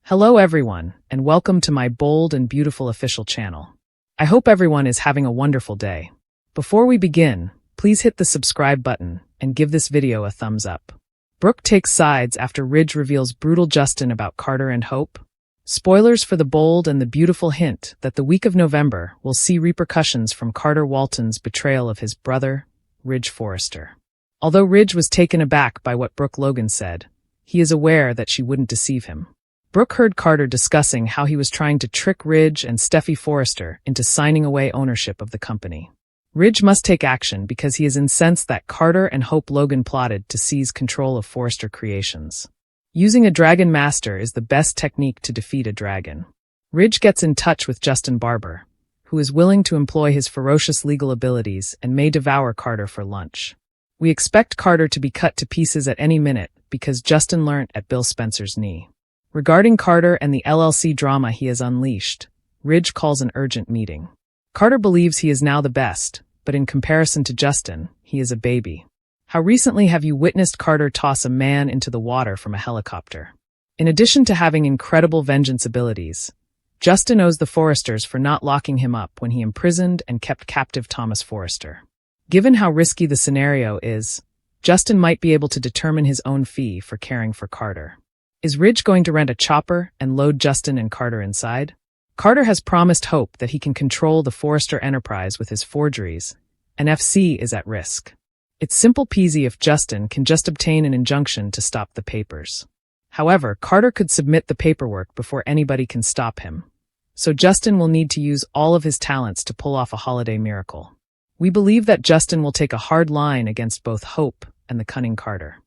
Hello everyone, and welcome to my bold and beautiful official channel. I hope everyone is having a wonderful day. Before we begin, please hit the subscribe button and give this video a thumbs up. Brooke takes sides after Ridge reveals brutal Justin about Carter and Hope. Spoilers for the bold and the beautiful hint that the week of November will see repercussions from Carter Walton's betrayal of his brother, Ridge Forrester. Although Ridge was taken aback by what Brooke Logan said, he is aware that she wouldn't deceive him. Brooke heard Carter discussing how he was trying to trick Ridge and Steffi Forrester into signing away ownership of the company. Ridge must take action because he is incensed that Carter and Hope Logan plotted to seize control of Forrester Creations. Using a dragon master is the best technique to defeat a dragon. Ridge gets in touch with Justin Barber, who is willing to employ his ferocious legal abilities and may devour Carter for lunch. We expect Carter to be cut to pieces at any minute because Justin learnt at Bill Spencer's knee. Regarding Carter and the LLC drama he has unleashed, Ridge calls an urgent meeting. Carter believes he is now the best, but in comparison to Justin, he is a baby. How recently have you witnessed Carter toss a man into the water from a helicopter? In addition to having incredible vengeance abilities, Justin owes the Forresters for not locking him up when he imprisoned and kept captive Thomas Forrester. Given how risky the scenario is, Justin might be able to determine his own fee for caring for Carter. Is Ridge going to rent a chopper and load Justin and Carter inside? Carter has promised Hope that he can control the Forrester enterprise with his forgeries, and FC is at risk. It's simple peasy if Justin can just obtain an injunction to stop the papers. However, Carter could submit the paperwork before anybody can stop him, so Justin will need to use all of his talents to pull off a holiday miracle. We believe that Justin will take a hard line against both Hope and the cunning Carter.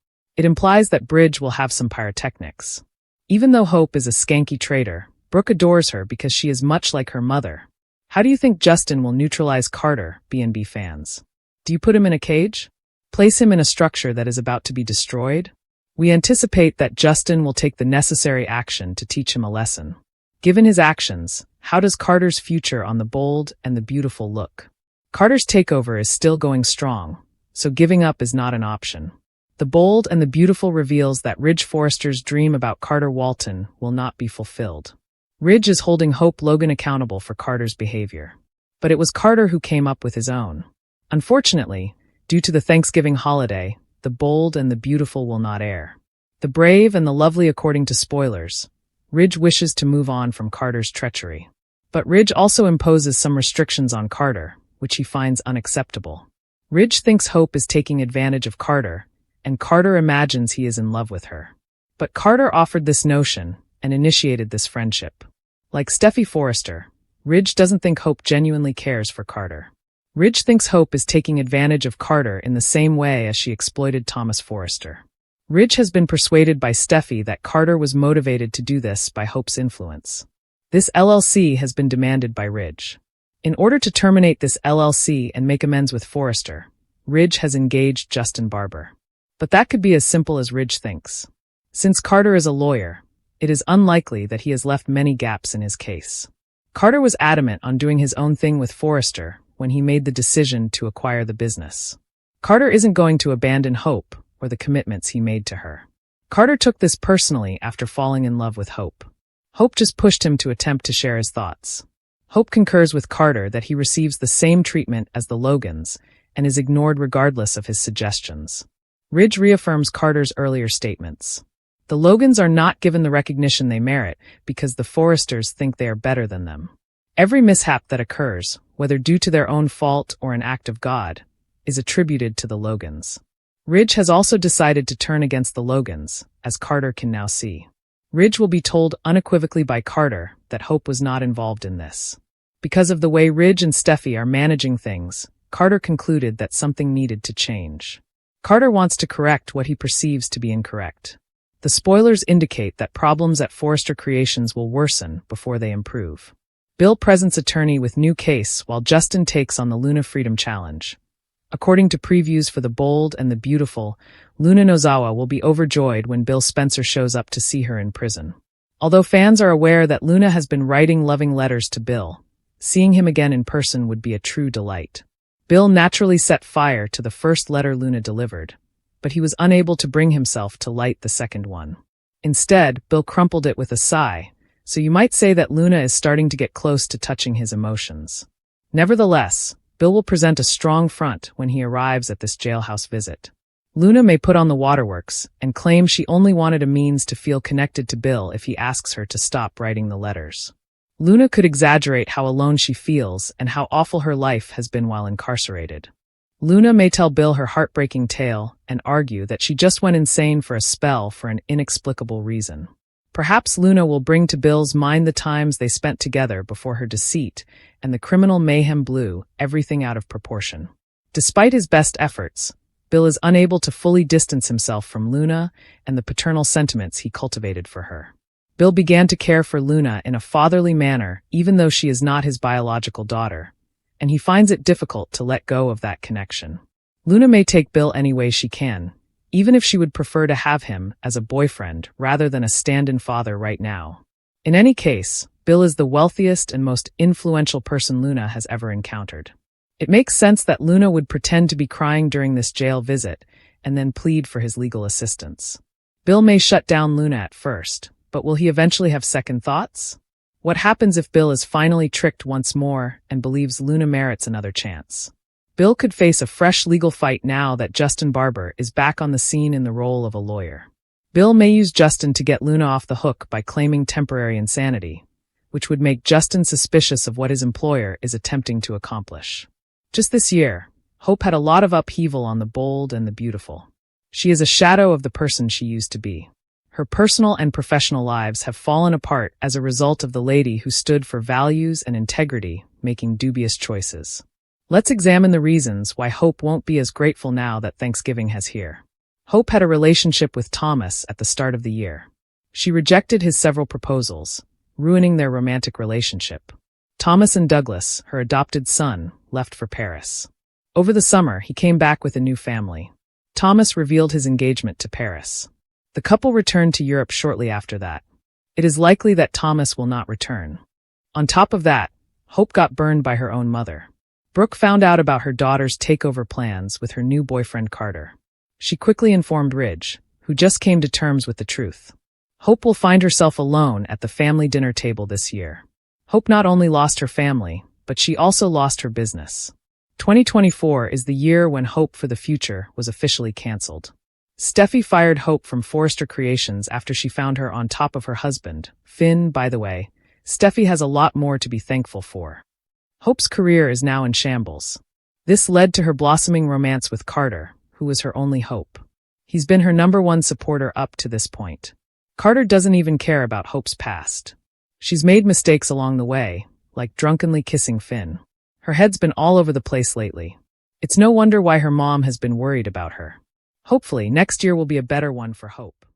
It implies that Ridge will have some pyrotechnics. Even though Hope is a skanky traitor, Brooke adores her because she is much like her mother. How do you think Justin will neutralize Carter, B&B fans? Do you put him in a cage? Place him in a structure that is about to be destroyed? We anticipate that Justin will take the necessary action to teach him a lesson. Given his actions, how does Carter's future on the bold and the beautiful look? Carter's takeover is still going strong, so giving up is not an option. The bold and the beautiful reveals that Ridge Forrester's dream about Carter Walton will not be fulfilled. Ridge is holding Hope Logan accountable for Carter's behavior. But it was Carter who came up with his own. Unfortunately, due to the Thanksgiving holiday, the bold and the beautiful will not air. The brave and the lovely according to spoilers, Ridge wishes to move on from Carter's treachery. But Ridge also imposes some restrictions on Carter, which he finds unacceptable. Ridge thinks Hope is taking advantage of Carter, and Carter imagines he is in love with her. But Carter offered this notion and initiated this friendship. Like Steffi Forrester, Ridge doesn't think Hope genuinely cares for Carter. Ridge thinks Hope is taking advantage of Carter in the same way as she exploited Thomas Forrester. Ridge has been persuaded by Steffi that Carter was motivated to do this by Hope's influence. This LLC has been demanded by Ridge. In order to terminate this LLC and make amends with Forrester, Ridge has engaged Justin Barber. But that could be as simple as Ridge thinks. Since Carter is a lawyer, it is unlikely that he has left many gaps in his case. Carter was adamant on doing his own thing with Forrester when he made the decision to acquire the business. Carter isn't going to abandon Hope or the commitments he made to her. Carter took this personally after falling in love with Hope. Hope just pushed him to attempt to share his thoughts. Hope concurs with Carter that he receives the same treatment as the Logans and is ignored regardless of his suggestions. Ridge reaffirms Carter's earlier statements. The Logans are not given the recognition they merit because the Forresters think they are better than them. Every mishap that occurs, whether due to their own fault or an act of God, is attributed to the Logans. Ridge has also decided to turn against the Logans, as Carter can now see. Ridge will be told unequivocally by Carter that Hope was not involved in this. Because of the way Ridge and Steffi are managing things, Carter concluded that something needed to change. Carter wants to correct what he perceives to be incorrect. The spoilers indicate that problems at Forrester Creations will worsen before they improve. Bill presents attorney with new case while Justin takes on the Luna Freedom Challenge. According to previews for the bold and the beautiful, Luna Nozawa will be overjoyed when Bill Spencer shows up to see her in prison. Although fans are aware that Luna has been writing loving letters to Bill, seeing him again in person would be a true delight. Bill naturally set fire to the first letter Luna delivered, but he was unable to bring himself to light the second one. Instead, Bill crumpled it with a sigh, so you might say that Luna is starting to get close to touching his emotions. Nevertheless, Bill will present a strong front when he arrives at this jailhouse visit. Luna may put on the waterworks and claim she only wanted a means to feel connected to Bill if he asks her to stop writing the letters. Luna could exaggerate how alone she feels and how awful her life has been while incarcerated. Luna may tell Bill her heartbreaking tale and argue that she just went insane for a spell for an inexplicable reason. Perhaps Luna will bring to Bill's mind the times they spent together before her deceit, and the criminal mayhem blew everything out of proportion. Despite his best efforts, Bill is unable to fully distance himself from Luna and the paternal sentiments he cultivated for her. Bill began to care for Luna in a fatherly manner, even though she is not his biological daughter, and he finds it difficult to let go of that connection. Luna may take Bill any way she can, even if she would prefer to have him as a boyfriend rather than a stand-in father right now. In any case, Bill is the wealthiest and most influential person Luna has ever encountered. It makes sense that Luna would pretend to be crying during this jail visit and then plead for his legal assistance. Bill may shut down Luna at first, but will he eventually have second thoughts? What happens if Bill is finally tricked once more and believes Luna merits another chance? Bill could face a fresh legal fight now that Justin Barber is back on the scene in the role of a lawyer. Bill may use Justin to get Luna off the hook by claiming temporary insanity, which would make Justin suspicious of what his employer is attempting to accomplish. Just this year, Hope had a lot of upheaval on the bold and the beautiful. She is a shadow of the person she used to be. Her personal and professional lives have fallen apart as a result of the lady who stood for values and integrity, making dubious choices. Let's examine the reasons why Hope won't be as grateful now that Thanksgiving has here. Hope had a relationship with Thomas at the start of the year. She rejected his several proposals, ruining their romantic relationship. Thomas and Douglas, her adopted son, left for Paris. Over the summer, he came back with a new family. Thomas revealed his engagement to Paris. The couple returned to Europe shortly after that. It is likely that Thomas will not return. On top of that, Hope got burned by her own mother. Brooke found out about her daughter's takeover plans with her new boyfriend Carter. She quickly informed Ridge, who just came to terms with the truth. Hope will find herself alone at the family dinner table this year. Hope not only lost her family, but she also lost her business. 2024 is the year when Hope for the Future was officially canceled. Steffi fired Hope from Forrester Creations after she found her on top of her husband, Finn. By the way, Steffi has a lot more to be thankful for. Hope's career is now in shambles. This led to her blossoming romance with Carter, who was her only hope. He's been her #1 supporter up to this point. Carter doesn't even care about Hope's past. She's made mistakes along the way, like drunkenly kissing Finn. Her head's been all over the place lately. It's no wonder why her mom has been worried about her. Hopefully, next year will be a better one for Hope.